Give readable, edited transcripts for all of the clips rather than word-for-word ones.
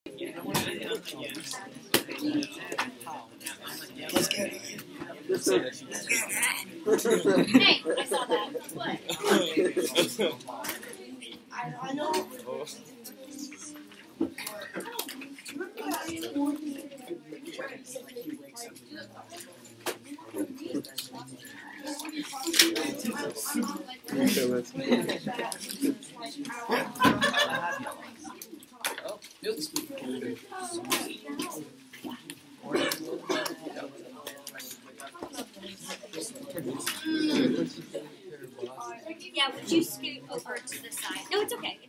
Let's get it. Hey, I saw that. What? I know. Yeah, would you scoot over to the side? No, it's okay.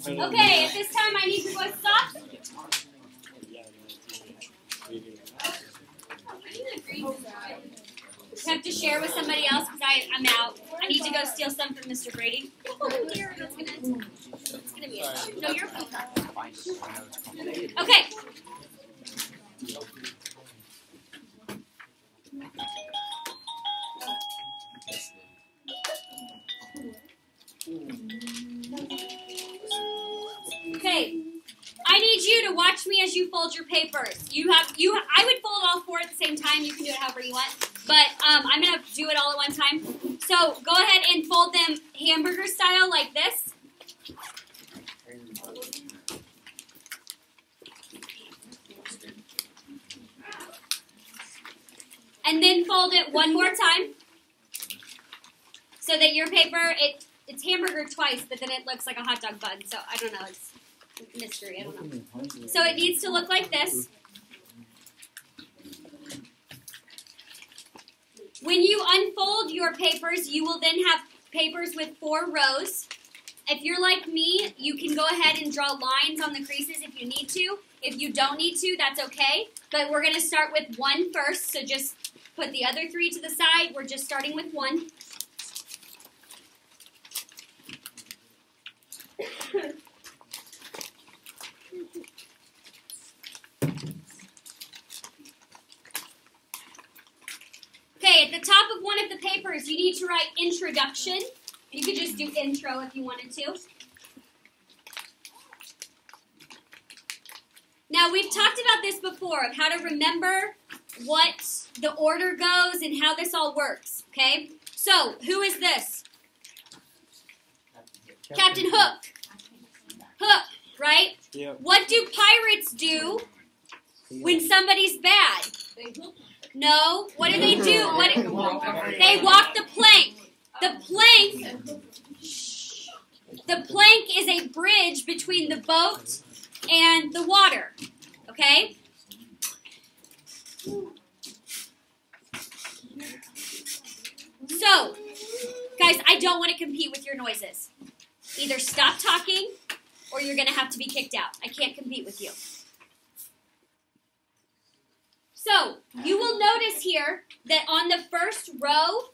Okay, at this time I need your voice stop. You have to share with somebody else because I'm out. I need to go steal some from Mr. Brady. Oh dear, it's gonna be a no, you're fine. Okay. Okay. I need you to watch me as you fold your papers. I would fold all four at the same time. You can do it however you want. But I'm going to do it all at one time. So go ahead and fold them hamburger style like this. And then fold it one more time. So that your paper, it's hamburger twice, but then it looks like a hot dog bun. So I don't know. It's a mystery. I don't know. So it needs to look like this. When you unfold your papers, you will then have papers with 4 rows. If you're like me, you can go ahead and draw lines on the creases if you need to. If you don't need to, that's okay. But we're going to start with 1 first, so just put the other 3 to the side. We're just starting with 1. Okay, at the top of one of the papers, you need to write introduction. You could just do intro if you wanted to. Now, we've talked about this before, of how to remember what the order goes and how this all works, okay? So, who is this? Captain Hook. Hook, right? Yeah. What do pirates do when somebody's bad? No. What do? They walk the plank. The plank is a bridge between the boat and the water. Okay? So, guys, I don't want to compete with your noises. Either stop talking or you're going to have to be kicked out. I can't compete with you. So, you will notice here that on the first row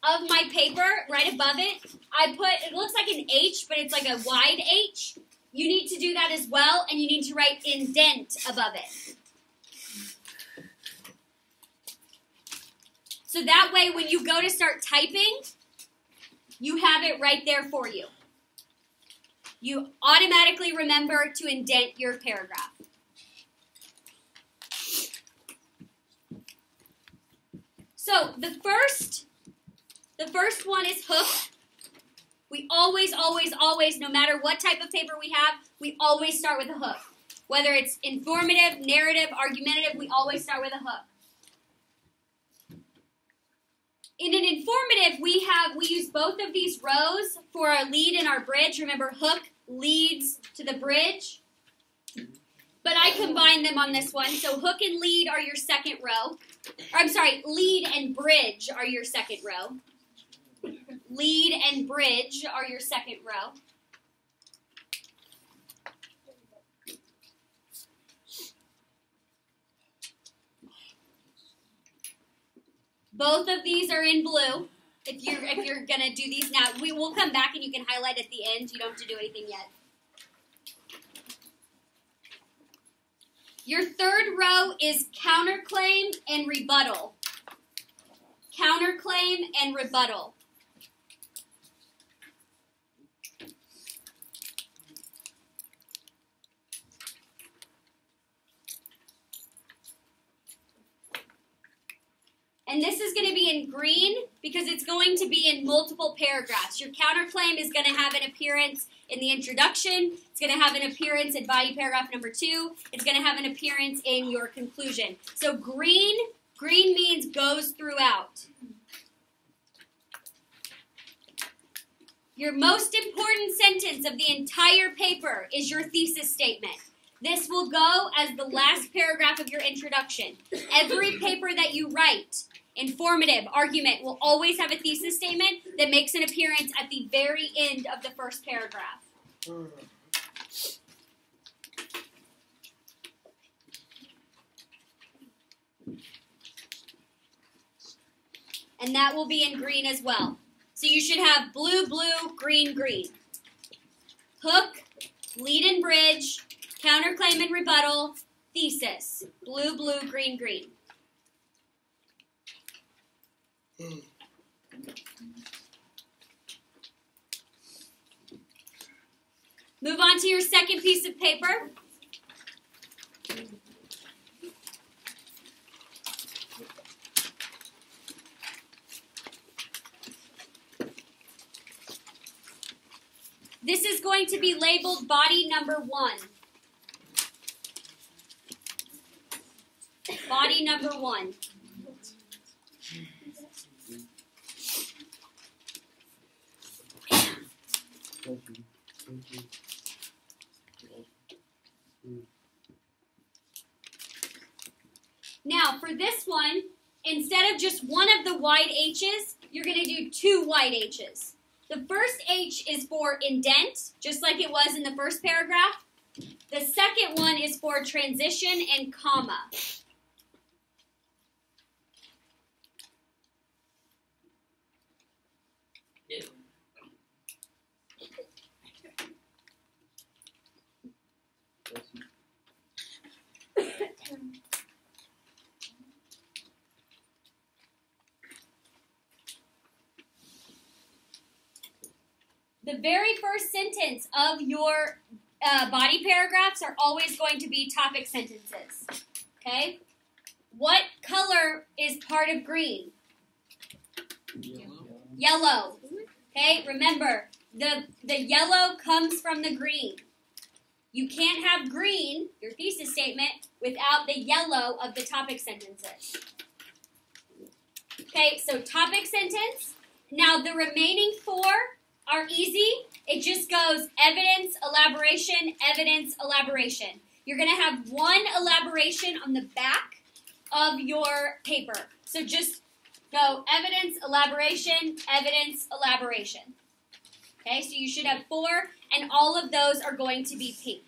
of my paper, right above it, it looks like an H, but it's like a wide H. You need to do that as well, and you need to write indent above it. So that way, when you go to start typing, you have it right there for you. You automatically remember to indent your paragraph. So the first one is hook. We always, no matter what type of paper we have, we always start with a hook. Whether it's informative, narrative, argumentative, we always start with a hook. In an informative, we use both of these rows for our lead and our bridge. Remember, hook leads to the bridge. But I combine them on this one. So hook and lead are your second row. Or, I'm sorry, lead and bridge are your second row. Lead and bridge are your second row. Both of these are in blue. If you're gonna do these now, we will come back and you can highlight at the end. You don't have to do anything yet. Your third row is counterclaim and rebuttal. Counterclaim and rebuttal. And this is going to be in green because it's going to be in multiple paragraphs. Your counterclaim is going to have an appearance in the introduction. It's going to have an appearance in body paragraph number 2. It's going to have an appearance in your conclusion. So green means goes throughout. Your most important sentence of the entire paper is your thesis statement. This will go as the last paragraph of your introduction. Every paper that you write, informative, argument, will always have a thesis statement that makes an appearance at the very end of the first paragraph. And that will be in green as well. So you should have blue, blue, green, green. Hook, lead and bridge, counterclaim and rebuttal, thesis. Blue, blue, green, green. Move on to your second piece of paper. This is going to be labeled body number 1. Body number 1. Now, for this one, instead of just one of the wide H's, you're going to do 2 wide H's. The first H is for indent, just like it was in the first paragraph. The second one is for transition and comma. The very first sentence of your body paragraphs are always going to be topic sentences. Okay? What color is part of green? Yellow. Okay? Remember, the yellow comes from the green. You can't have green, your thesis statement, without the yellow of the topic sentences. Okay, so topic sentence. Now the remaining 4 are easy. It just goes evidence, elaboration, evidence, elaboration. You're going to have 1 elaboration on the back of your paper. So just go evidence, elaboration, evidence, elaboration. Okay, so you should have 4, and all of those are going to be pink.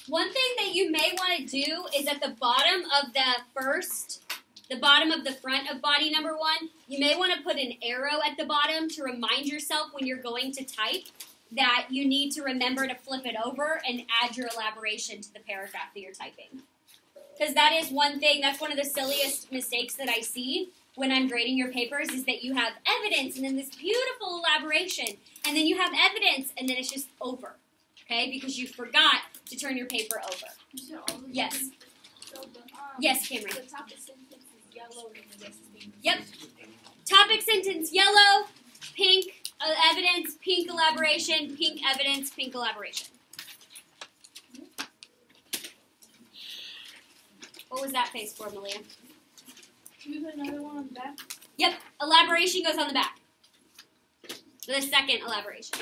One thing that you may want to do is at the bottom of the bottom of the front of body number 1, you may want to put an arrow at the bottom to remind yourself when you're going to type that you need to remember to flip it over and add your elaboration to the paragraph that you're typing. Because that is one thing, that's one of the silliest mistakes that I see when I'm grading your papers is that you have evidence and then this beautiful elaboration, and then you have evidence and then it's just over. Okay, because you forgot to turn your paper over. Yes. Yes, Cameron. The topic sentence is yellow and the rest is pink. Yep. Topic sentence, yellow, pink evidence, pink elaboration, pink evidence, pink elaboration. What was that face for, Malia? Can we put another one on the back? Yep. Elaboration goes on the back. The second elaboration.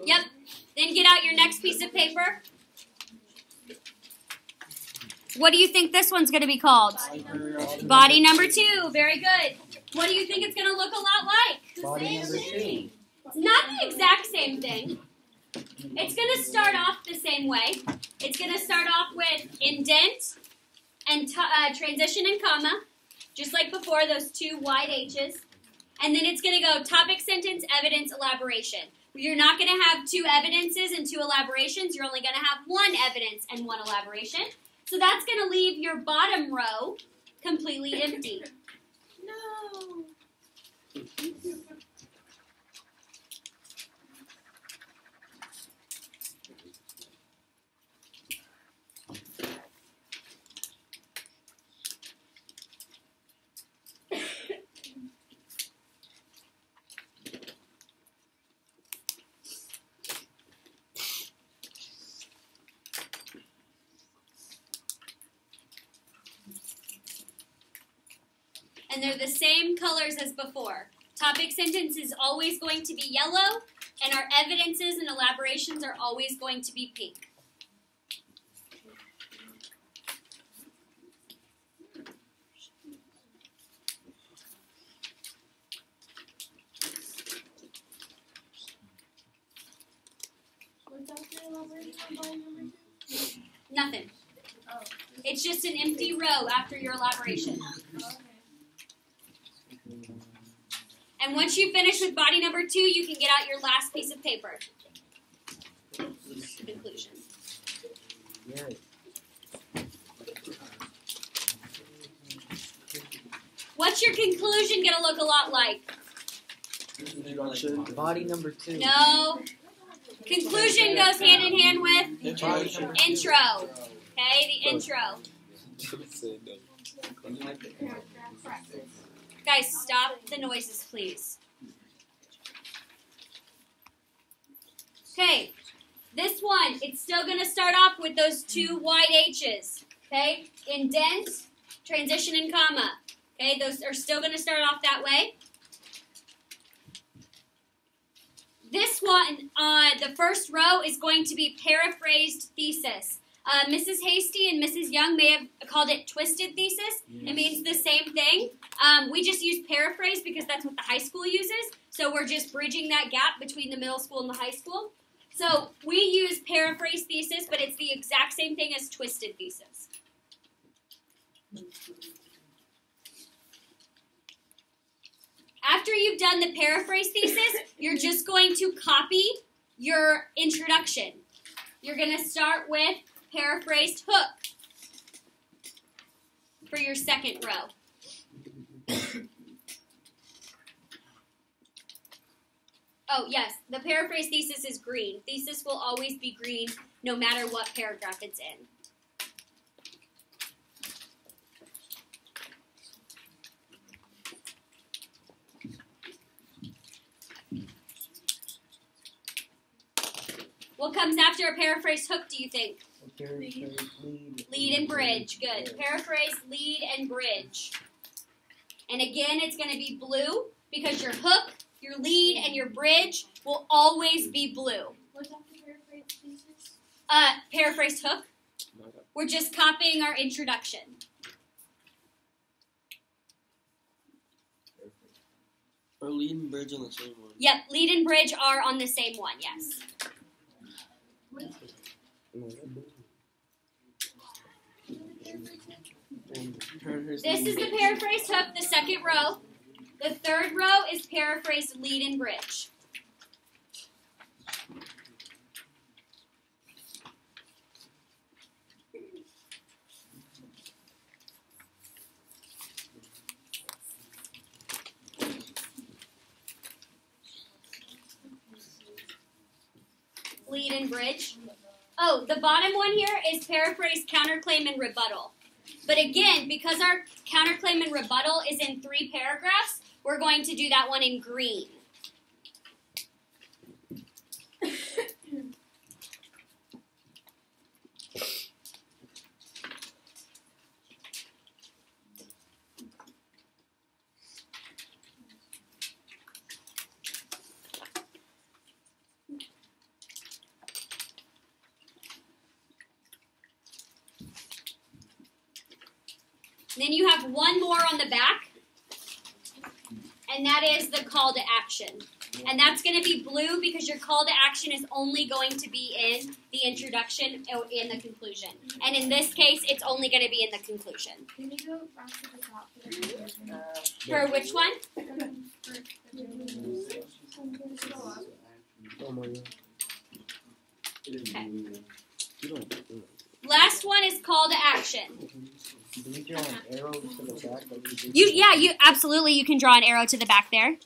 Yep. Then get out your next piece of paper. What do you think this one's going to be called? Body number 2. Very good. What do you think it's going to look a lot like? Body number 2. It's not the exact same thing. It's going to start off the same way. It's going to start off with indent and transition and comma, just like before, those 2 wide H's. And then it's going to go topic, sentence, evidence, elaboration. You're not going to have 2 evidences and 2 elaborations. You're only going to have 1 evidence and 1 elaboration. So that's going to leave your bottom row completely empty. No. And they're the same colors as before. Topic sentence is always going to be yellow, and our evidences and elaborations are always going to be pink. What's that the elaboration on body number 2? Nothing. Oh. It's just an empty row after your elaboration. Okay. And once you finish with body number 2, you can get out your last piece of paper. Conclusion. What's your conclusion going to look a lot like? Body number 2. No. Conclusion goes hand in hand with intro. Okay, the intro. Guys, stop the noises, please. Okay, this one, it's still going to start off with those 2 wide H's. Okay, indent, transition, and comma. Okay, those are still going to start off that way. This one, the first row, is going to be paraphrased thesis. Mrs. Hasty and Mrs. Young may have called it twisted thesis. Yes. It means the same thing. We just use paraphrase because that's what the high school uses. So we're just bridging that gap between the middle school and the high school. So we use paraphrase thesis, but it's the exact same thing as twisted thesis. After you've done the paraphrase thesis, you're just going to copy your introduction. You're going to start with paraphrased hook for your second row. Oh, yes, the paraphrase thesis is green. Thesis will always be green no matter what paragraph it's in. What comes after a paraphrase hook, do you think? Lead and bridge. Good. Paraphrase, lead, and bridge. And again, it's going to be blue because your hook, your lead, and your bridge will always be blue. What's that the paraphrase thesis? Paraphrase hook. We're just copying our introduction. Are lead and bridge on the same one? Yep, lead and bridge are on the same one, yes. This is the paraphrase hook, the second row. The third row is paraphrase lead and bridge. Lead and bridge. Oh, the bottom one here is paraphrase, counterclaim, and rebuttal. But again, because our counterclaim and rebuttal is in 3 paragraphs, we're going to do that one in green. Then you have one more on the back, and that is the call to action. And that's going to be blue because your call to action is only going to be in the introduction or in the conclusion. And in this case, it's only going to be in the conclusion. Can you go back to the top? For which one? Oh my god. Okay. You don't. Last one is call to action. Can you draw an arrow to the back? You absolutely you can draw an arrow to the back there.